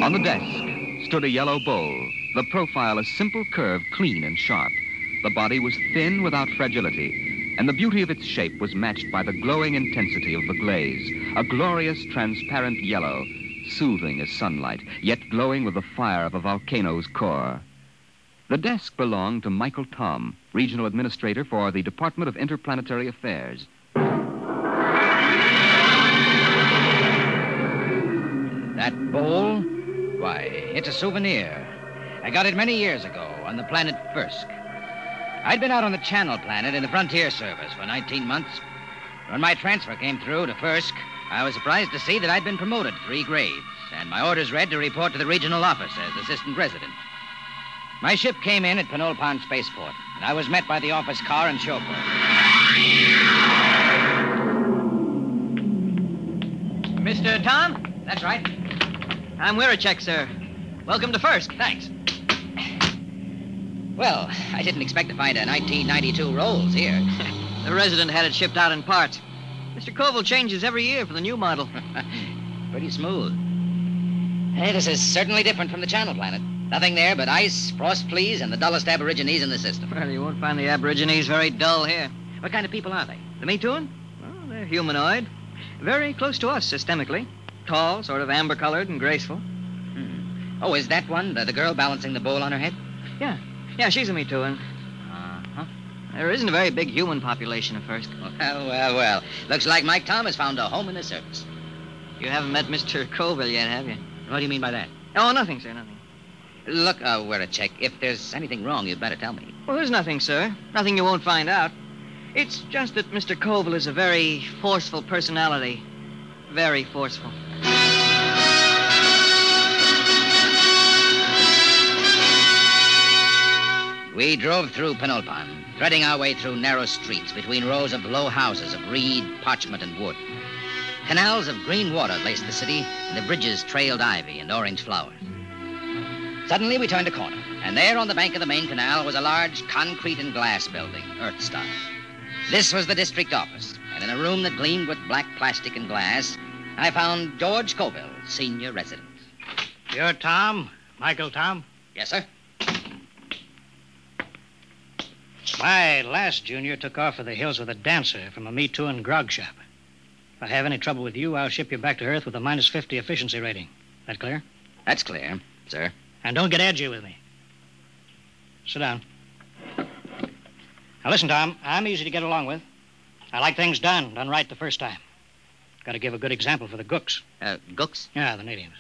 On the desk stood a yellow bowl, the profile a simple curve, clean and sharp. The body was thin without fragility, and the beauty of its shape was matched by the glowing intensity of the glaze, a glorious transparent yellow, soothing as sunlight, yet glowing with the fire of a volcano's core. The desk belonged to Michael Tom, Regional Administrator for the Department of Interplanetary Affairs. That bowl? Why, it's a souvenir. I got it many years ago on the planet Firsk. I'd been out on the Channel Planet in the Frontier Service for 19 months. When my transfer came through to Firsk, I was surprised to see that I'd been promoted 3 grades, and my orders read to report to the regional office as assistant resident. My ship came in at Penolpon Spaceport, and I was met by the office car and chauffeur. Mr. Tom? That's right. I'm Wirachek, sir. Welcome to Firsk. Thanks. Well, I didn't expect to find a 1992 Rolls here. The resident had it shipped out in parts. Mr. Koval changes every year for the new model. Pretty smooth. Hey, this is certainly different from the Channel Planet. Nothing there but ice, frost fleas, and the dullest aborigines in the system. Well, you won't find the aborigines very dull here. What kind of people are they? The Mituan? Well, they're humanoid. Very close to us systemically. Tall, sort of amber-colored and graceful. Oh, is that one, the girl balancing the bowl on her head? Yeah. Yeah, she's a Mituan. Uh-huh. There isn't a very big human population at first. Well. Looks like Mike Tom has found a home in the service. You haven't met Mr. Koval yet, have you? What do you mean by that? Oh, nothing, sir, nothing. Look, Wirachek, if there's anything wrong, you'd better tell me. Well, there's nothing, sir. Nothing you won't find out. It's just that Mr. Koval is a very forceful personality. Very forceful. We drove through Penolpon, threading our way through narrow streets between rows of low houses of reed, parchment, and wood. Canals of green water laced the city, and the bridges trailed ivy and orange flowers. Suddenly, we turned a corner, and there on the bank of the main canal was a large concrete and glass building, Earth-style. This was the district office, and in a room that gleamed with black plastic and glass, I found George Colville, senior resident. You're Tom? Michael Tom? Yes, sir. My last junior took off for the hills with a dancer from a Mituan grog shop. If I have any trouble with you, I'll ship you back to Earth with a minus 50 efficiency rating. That clear? That's clear, sir. And don't get edgy with me. Sit down. Now listen, Tom, I'm easy to get along with. I like things done right the first time. Got to give a good example for the gooks. Gooks? Yeah, the natives.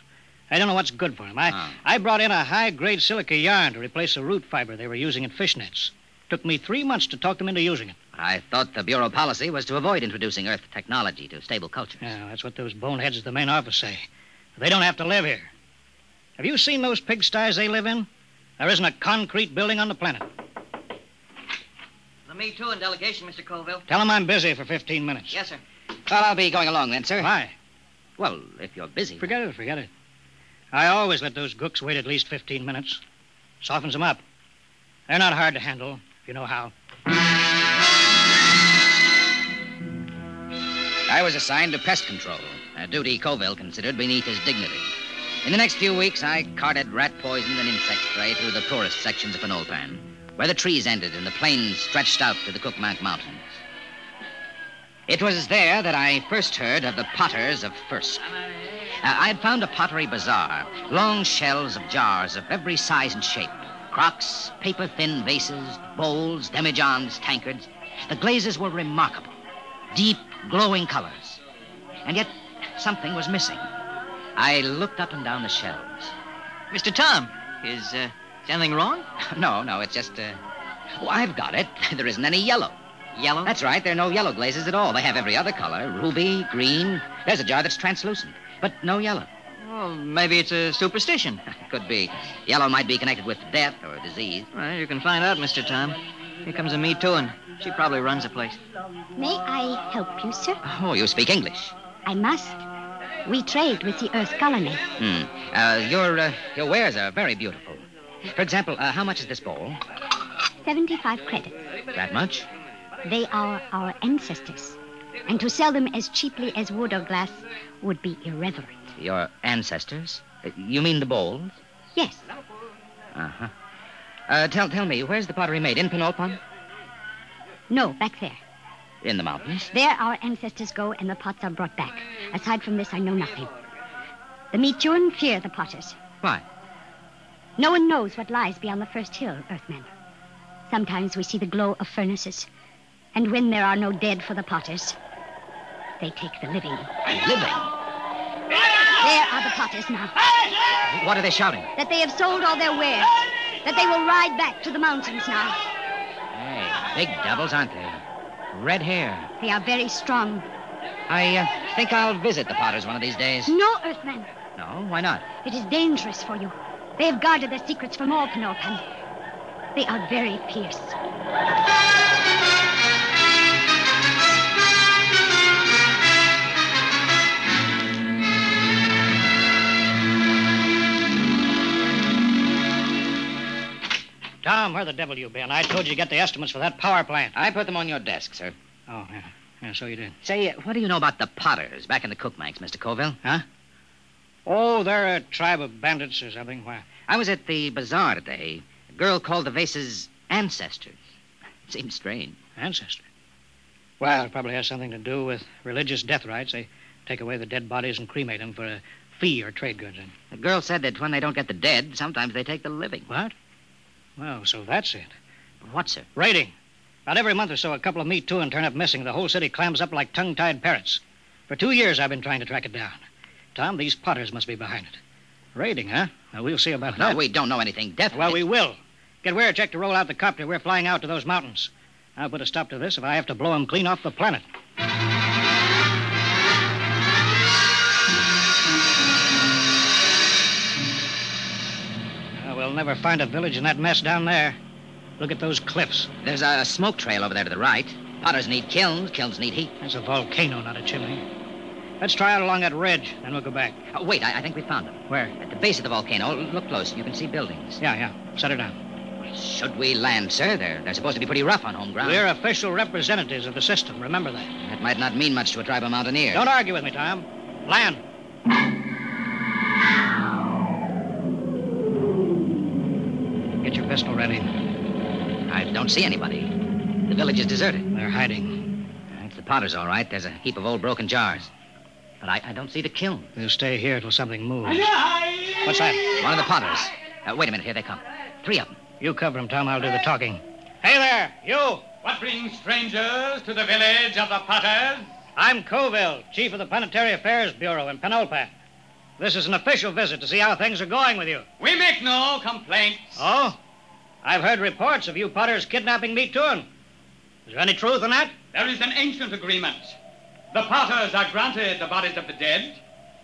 I don't know what's good for them. I brought in a high-grade silica yarn to replace a root fiber they were using in fishnets. Took me 3 months to talk them into using it. I thought the Bureau policy was to avoid introducing Earth technology to stable cultures. Yeah, that's what those boneheads at the main office say. They don't have to live here. Have you seen those pigsties they live in? There isn't a concrete building on the planet. The Mituan delegation, Mr. Colville. Tell them I'm busy for 15 minutes. Yes, sir. Well, I'll be going along then, sir. Why? Well, if you're busy. Forget it. I always let those gooks wait at least 15 minutes. Softens them up. They're not hard to handle, if you know how. I was assigned to pest control, a duty Colville considered beneath his dignity. In the next few weeks, I carted rat poison and insect spray through the poorest sections of Penolpon, where the trees ended and the plains stretched out to the Cookmank Mountains. It was there that I first heard of the Potters of Firsk. I'd found a pottery bazaar, long shelves of jars of every size and shape, crocks, paper-thin vases, bowls, demijohns, tankards. The glazes were remarkable, deep, glowing colors. And yet, something was missing. I looked up and down the shelves. Mr. Tom, is anything wrong? No, it's just, I've got it. There isn't any yellow. Yellow? That's right, there are no yellow glazes at all. They have every other color, ruby, green. There's a jar that's translucent, but no yellow. Well, maybe it's a superstition. Could be. Yellow might be connected with death or disease. Well, you can find out, Mr. Tom. Here comes a Mituan. She probably runs the place. May I help you, sir? Oh, you speak English. I must. We trade with the Earth colony. Your wares are very beautiful. For example, how much is this bowl? 75 credits. That much? They are our ancestors. And to sell them as cheaply as wood or glass would be irreverent. Your ancestors? You mean the bowls? Yes. Uh-huh. Tell me, where's the pottery made? In Penulpan? No, back there. In the mountains? There our ancestors go and the pots are brought back. Aside from this, I know nothing. The Mituan fear the potters. Why? No one knows what lies beyond the first hill, Earthman. Sometimes we see the glow of furnaces. And when there are no dead for the potters, they take the living. Living? There are the potters now. What are they shouting? That they have sold all their wares. That they will ride back to the mountains now. Hey, big devils, aren't they? Red hair. They are very strong. I think I'll visit the Potters one of these days. No, Earthman. No? Why not? It is dangerous for you. They have guarded their secrets from all Penulpan. They are very fierce. Tom, where the devil you been? I told you to get the estimates for that power plant. I put them on your desk, sir. Oh, yeah. Yeah, so you did. Say, what do you know about the Potters back in the Cookmanks, Mr. Colville? Huh? Oh, they're a tribe of bandits or something. Why? I was at the bazaar today. A girl called the vases ancestors. Seemed strange. Ancestor? Well, it probably has something to do with religious death rites. They take away the dead bodies and cremate them for a fee or trade goods. The girl said that when they don't get the dead, sometimes they take the living. What? Well, so that's it. What, sir? Raiding. About every month or so, a couple of Me Too and turn up missing. The whole city clams up like tongue-tied parrots. For 2 years, I've been trying to track it down. Tom, these Potters must be behind it. Raiding, huh? Well, we'll see about that. No, we don't know anything definite. Well, we will. Get Weircheck to roll out the copter. We're flying out to those mountains. I'll put a stop to this if I have to blow him clean off the planet. We'll never find a village in that mess down there. Look at those cliffs. There's a smoke trail over there to the right. Potters need kilns. Kilns need heat. That's a volcano, not a chimney. Let's try out along that ridge, then we'll go back. Oh, wait, I think we found them. Where? At the base of the volcano. Look close. You can see buildings. Yeah. Set her down. Should we land, sir? They're supposed to be pretty rough on home ground. We're official representatives of the system. Remember that. That might not mean much to a tribe of mountaineers. Don't argue with me, Tom. Land. Get your pistol ready. I don't see anybody. The village is deserted. They're hiding. It's the Potters, all right. There's a heap of old broken jars. But I don't see the kiln. We'll stay here till something moves. What's that? One of the Potters. Wait a minute. Here they come. 3 of them. You cover them, Tom. I'll do the talking. Hey there, you! What brings strangers to the village of the Potters? I'm Coville, chief of the Planetary Affairs Bureau in Penulpan. This is an official visit to see how things are going with you. We make no complaints. Oh? I've heard reports of you Potters kidnapping Me Too. Is there any truth in that? There is an ancient agreement. The Potters are granted the bodies of the dead,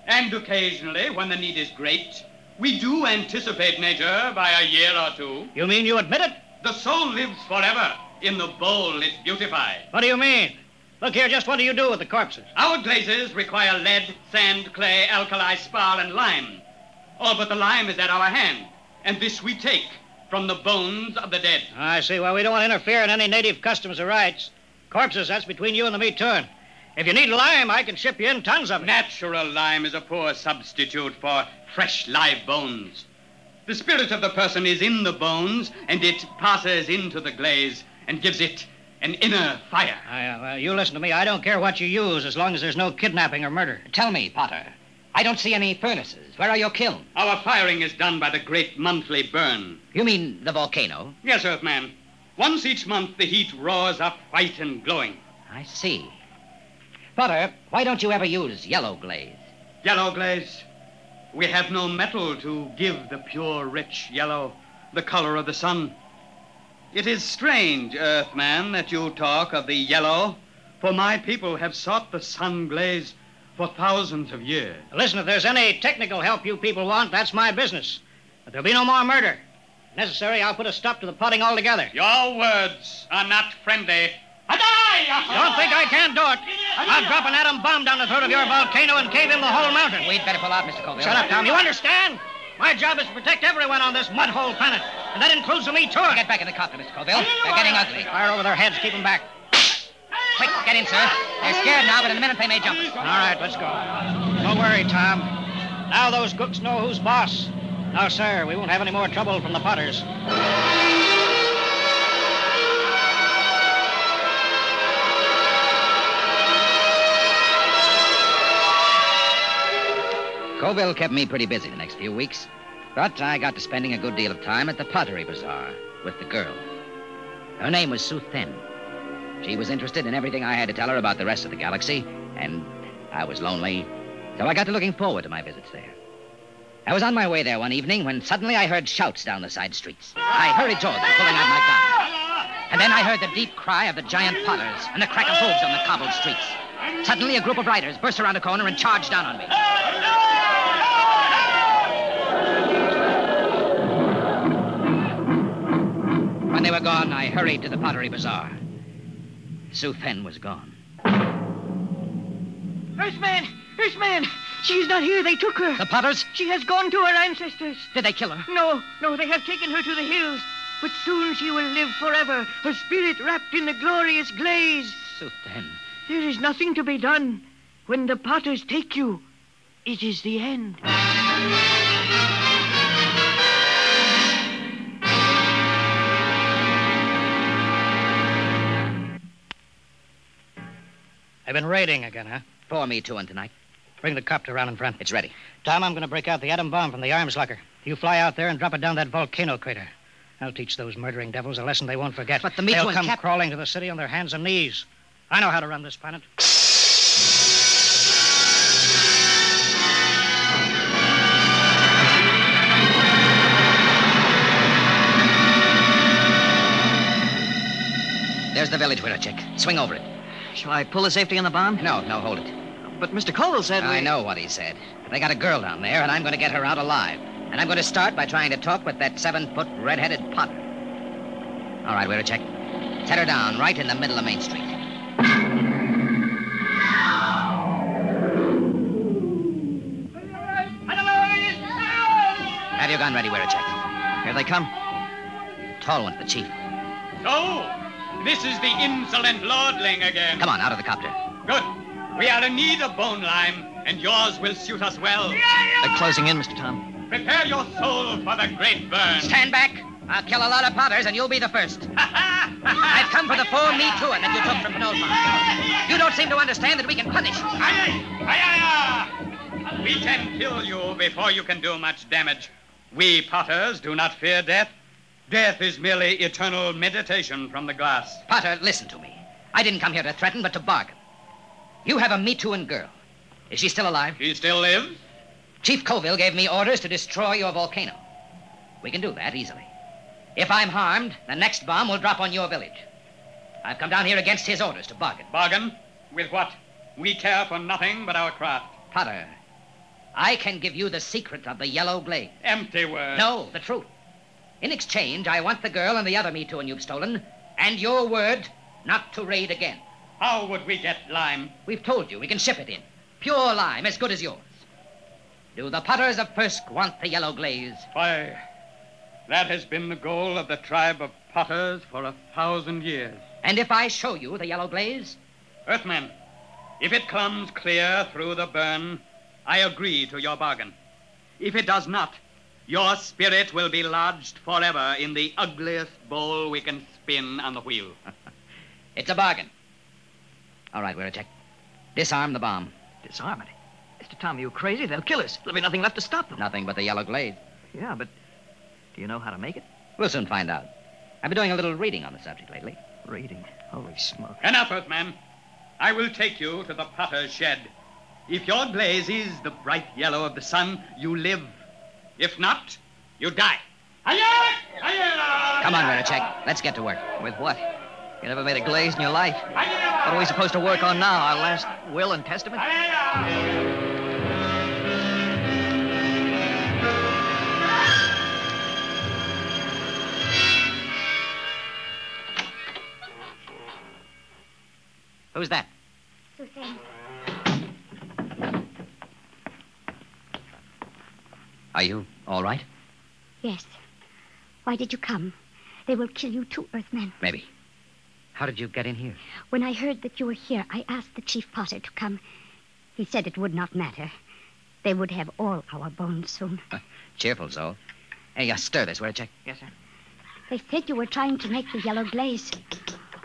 and occasionally, when the need is great, we do anticipate nature by a year or 2. You mean you admit it? The soul lives forever in the bowl it beautifies. What do you mean? Look here, just what do you do with the corpses? Our glazes require lead, sand, clay, alkali, spar, and lime. All but the lime is at our hand, and this we take from the bones of the dead. I see. Well, we don't want to interfere in any native customs or rights. Corpses, that's between you and the Me Too. If you need lime, I can ship you in tons of it. Natural lime is a poor substitute for fresh live bones. The spirit of the person is in the bones, and it passes into the glaze and gives it an inner fire. Well, you listen to me. I don't care what you use as long as there's no kidnapping or murder. Tell me, Potter. I don't see any furnaces. Where are your kilns? Our firing is done by the great monthly burn. You mean the volcano? Yes, Earthman. Once each month, the heat roars up white and glowing. I see. Potter, why don't you ever use yellow glaze? Yellow glaze? We have no metal to give the pure, rich yellow, the color of the sun. It is strange, Earthman, that you talk of the yellow, for my people have sought the sun glaze for thousands of years. Listen, if there's any technical help you people want, that's my business. But there'll be no more murder. If necessary, I'll put a stop to the potting altogether. Your words are not friendly. Don't think I can't do it. I'll drop an atom bomb down the throat of your volcano and cave in the whole mountain. We'd better pull out, Mr. Colville. Shut up, Tom. You understand? My job is to protect everyone on this mud-hole planet, and that includes Me Too. Get back in the copter, Mr. Colville. They're getting ugly. Fire over their heads. Keep them back. Quick, get in, sir. They're scared now, but in a minute they may jump us. All right, let's go. Don't worry, Tom. Now those cooks know who's boss. Now, sir, we won't have any more trouble from the Potters. Colville kept me pretty busy the next few weeks, but I got to spending a good deal of time at the pottery bazaar with the girl. Her name was Sue Then. She was interested in everything I had to tell her about the rest of the galaxy, and I was lonely, so I got to looking forward to my visits there. I was on my way there one evening when suddenly I heard shouts down the side streets. I hurried toward them, pulling out my gun. And then I heard the deep cry of the giant Potters and the crack of hooves on the cobbled streets. Suddenly, a group of riders burst around a corner and charged down on me. When they were gone, I hurried to the pottery bazaar. Sue Then was gone. Earthman! Earthman! She is not here. They took her. The Potters? She has gone to her ancestors. Did they kill her? No, they have taken her to the hills. But soon she will live forever, her spirit wrapped in the glorious glaze. Sue Then. There is nothing to be done. When the Potters take you, it is the end. They've been raiding again, huh? 4 Me Too tonight. Bring the copter around in front. It's ready. Tom, I'm going to break out the atom bomb from the arms locker. You fly out there and drop it down that volcano crater. I'll teach those murdering devils a lesson they won't forget. But the Me Too They'll come crawling to the city on their hands and knees. I know how to run this planet. There's the village widow chick. Swing over it. Shall I pull the safety on the bomb? No, hold it. But Mr. Colville said I know what he said. They got a girl down there, and I'm going to get her out alive. And I'm going to start by trying to talk with that 7-foot red-headed Potter. All right, widow chick. Set her down right in the middle of Main Street. Have your gun ready, widow chick. Here they come. Tall one's the chief. So, this is the insolent lordling again. Come on, out of the copter. Good. We are in need of bone lime, and yours will suit us well. They're closing in, Mr. Tom. Prepare your soul for the great burn. Stand back. I'll kill a lot of Potters, and you'll be the first. I've come for the 4 Me Too that you took from Penulpan. You don't seem to understand that we can punish. We can kill you before you can do much damage. We Potters do not fear death. Death is merely eternal meditation from the glass. Potter, listen to me. I didn't come here to threaten, but to bargain. You have a Me Too girl. Is she still alive? She still lives? Chief Colville gave me orders to destroy your volcano. We can do that easily. If I'm harmed, the next bomb will drop on your village. I've come down here against his orders to bargain. Bargain? With what? We care for nothing but our craft. Potter, I can give you the secret of the yellow glaze. Empty words. No, the truth. In exchange, I want the girl and the other Me Too you've stolen, and your word not to raid again. How would we get lime? We've told you we can ship it in. Pure lime, as good as yours. Do the Potters of Firsk want the yellow glaze? Why, that has been the goal of the tribe of Potters for 1,000 years. And if I show you the yellow glaze? Earthman, if it comes clear through the burn, I agree to your bargain. If it does not, your spirit will be lodged forever in the ugliest bowl we can spin on the wheel. It's a bargain. All right, Wirachek. Disarm the bomb. Disarm it? Mr. Tom, are you crazy? They'll kill us. There'll be nothing left to stop them. Nothing but the yellow glaze. Yeah, but do you know how to make it? We'll soon find out. I've been doing a little reading on the subject lately. Reading? Holy smoke. Enough, Earthman. I will take you to the potter's shed. If your glaze is the bright yellow of the sun, you live. If not, you die. Come on, Wirachek. Let's get to work. With what? You never made a glaze in your life. What are we supposed to work on now? Our last will and testament? Who's that? Suzanne. Are you all right? Yes. Why did you come? They will kill you too, Earthman. Maybe. How did you get in here? When I heard that you were here, I asked the Chief Potter to come. He said it would not matter. They would have all our bones soon. Cheerful, Zoe. Hey, stir this, will you, Chick? Yes, sir. They said you were trying to make the yellow glaze.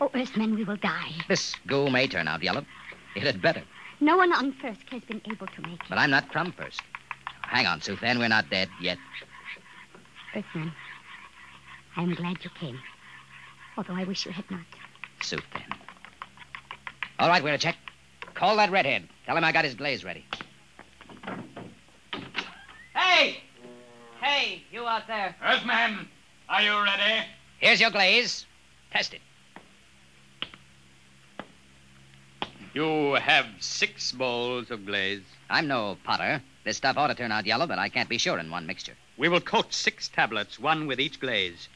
Oh, Earthmen, we will die. This goo may turn out yellow. It had better. No one on Firsk has been able to make it. But I'm not from Firsk. Hang on, Sooth, then. We're not dead yet. Earthman, I am glad you came. Although I wish you had not. Sooth, then. All right, we'll check. Call that redhead. Tell him I got his glaze ready. Hey! Hey, you out there. Earthman, are you ready? Here's your glaze. Test it. You have 6 bowls of glaze. I'm no potter. This stuff ought to turn out yellow, but I can't be sure in one mixture. We will coat 6 tablets, one with each glaze.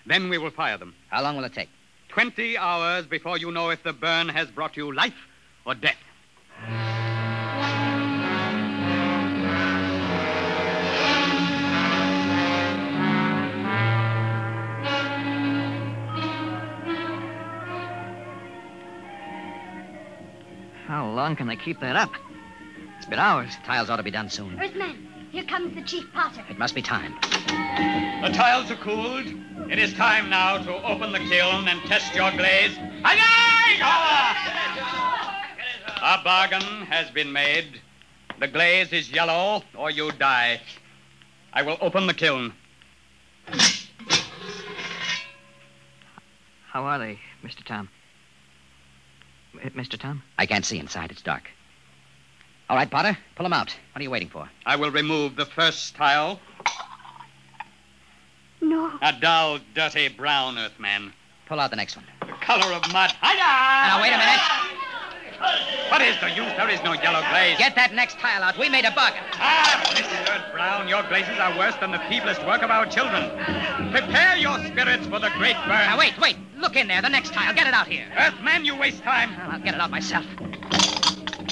Then we will fire them. How long will it take? 20 hours before you know if the burn has brought you life or death. How long can they keep that up? It's been hours. Tiles ought to be done soon. Earthman, here comes the Chief Potter. It must be time. The tiles are cooled. It is time now to open the kiln and test your glaze. A bargain has been made. The glaze is yellow, or you die. I will open the kiln. How are they, Mr. Tom? Mr. Tom? I can't see inside. It's dark. All right, Potter, pull them out. What are you waiting for? I will remove the first tile. No. A dull, dirty brown, Earthman. Pull out the next one. The color of mud. Now, wait a minute. What is the use? There is no yellow glaze. Get that next tile out. We made a bargain. Mr. Brown, your glazes are worse than the feeblest work of our children. Prepare your spirits for the great burn. Now, wait. Look in there. The next tile. Get it out here. Earthman, you waste time. Well, I'll get it out myself.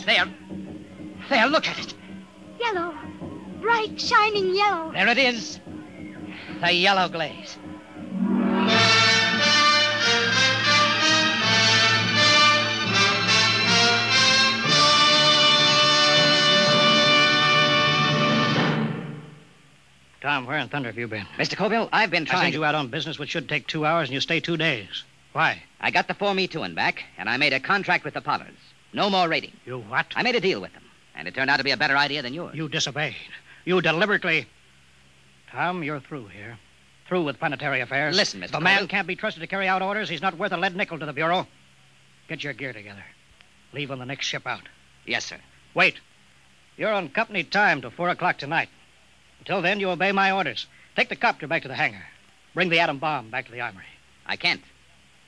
There. Look at it. Yellow. Bright, shining yellow. There it is. The yellow glaze. Tom, where in thunder have you been? Mr. Colville, I've been I trying sent you out on business which should take 2 hours, and you stay 2 days. Why? I got the 4Me2 back, and I made a contract with the Potters. No more raiding. You what? I made a deal with them, and it turned out to be a better idea than yours. You disobeyed. You deliberately... Tom, you're through here. Through with planetary affairs. Listen, Mr. If a man Colville. can't be trusted to carry out orders, he's not worth a lead nickel to the Bureau. Get your gear together. Leave on the next ship out. Yes, sir. Wait. You're on company time till 4 o'clock tonight. Until then, you obey my orders. Take the copter back to the hangar. Bring the atom bomb back to the armory. I can't.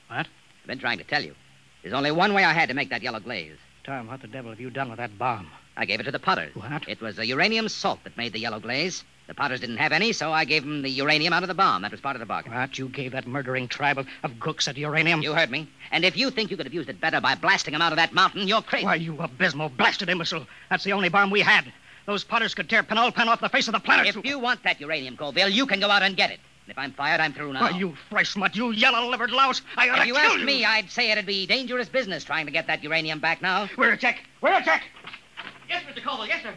What? I've been trying to tell you. There's only one way I had to make that yellow glaze. Tom, what the devil have you done with that bomb? I gave it to the Potters. What? It was the uranium salt that made the yellow glaze. The Potters didn't have any, so I gave them the uranium out of the bomb. That was part of the bargain. What? You gave that murdering tribe of gooks that uranium? You heard me. And if you think you could have used it better by blasting them out of that mountain, you're crazy. Why, you abysmal, blasted imbecile. That's the only bomb we had. Those Potters could tear Penulpan off the face of the planet. If you want that uranium, Colville, you can go out and get it. And if I'm fired, I'm through now. Why, you fresh mutt, you yellow-livered louse. I ought If to you kill asked me, I'd say it'd be dangerous business trying to get that uranium back now. Where's a check? Where's a check? Yes, Mr. Colville. Yes, sir.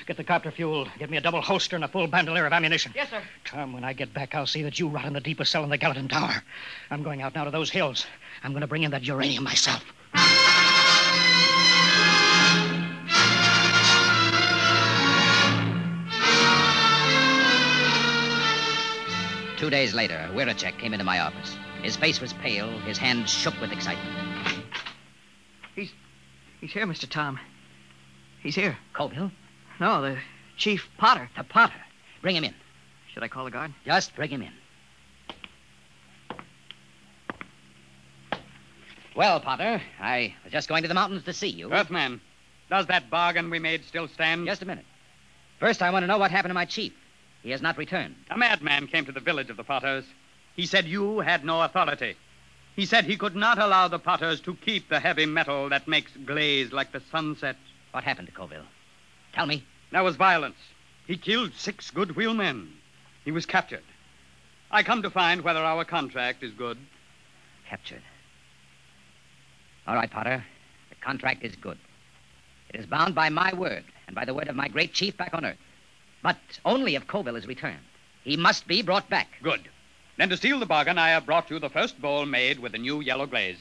Get the copter fueled. Get me a double holster and a full bandolier of ammunition. Yes, sir. Tom, when I get back, I'll see that you rot in the deepest cell in the Gallatin Tower. I'm going out now to those hills. I'm going to bring in that uranium myself. 2 days later, Wiracek came into my office. His face was pale. His hands shook with excitement. He's here, Mr. Tom. He's here. Colville? No, the Chief Potter. The Potter. Bring him in. Should I call the guard? Just bring him in. Well, Potter, I was just going to the mountains to see you. Earthman, does that bargain we made still stand? Just a minute. First, I want to know what happened to my chief. He has not returned. A madman came to the village of the Potters. He said you had no authority. He said he could not allow the Potters to keep the heavy metal that makes glaze like the sunset. What happened to Colville? Tell me. There was violence. He killed 6 good wheelmen. He was captured. I come to find whether our contract is good. Captured. All right, Potter. The contract is good. It is bound by my word. and by the word of my great chief back on Earth. But only if Colville is returned. He must be brought back. Good. Then to seal the bargain, I have brought you the first bowl made with the new yellow glaze.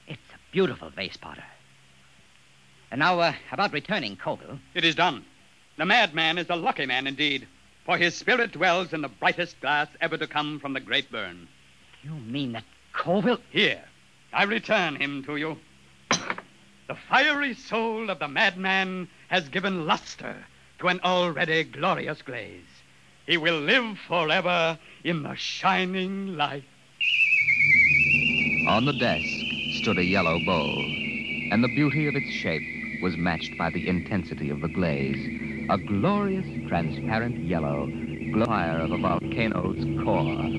It's a beautiful vase, Potter. And now, about returning Colville. It is done. The madman is a lucky man indeed, for his spirit dwells in the brightest glass ever to come from the great burn. You mean that Colville... Here, I return him to you. The fiery soul of the madman has given luster to an already glorious glaze. He will live forever in the shining light. On the desk stood a yellow bowl, and the beauty of its shape was matched by the intensity of the glaze. A glorious, transparent yellow, fire of a volcano's core.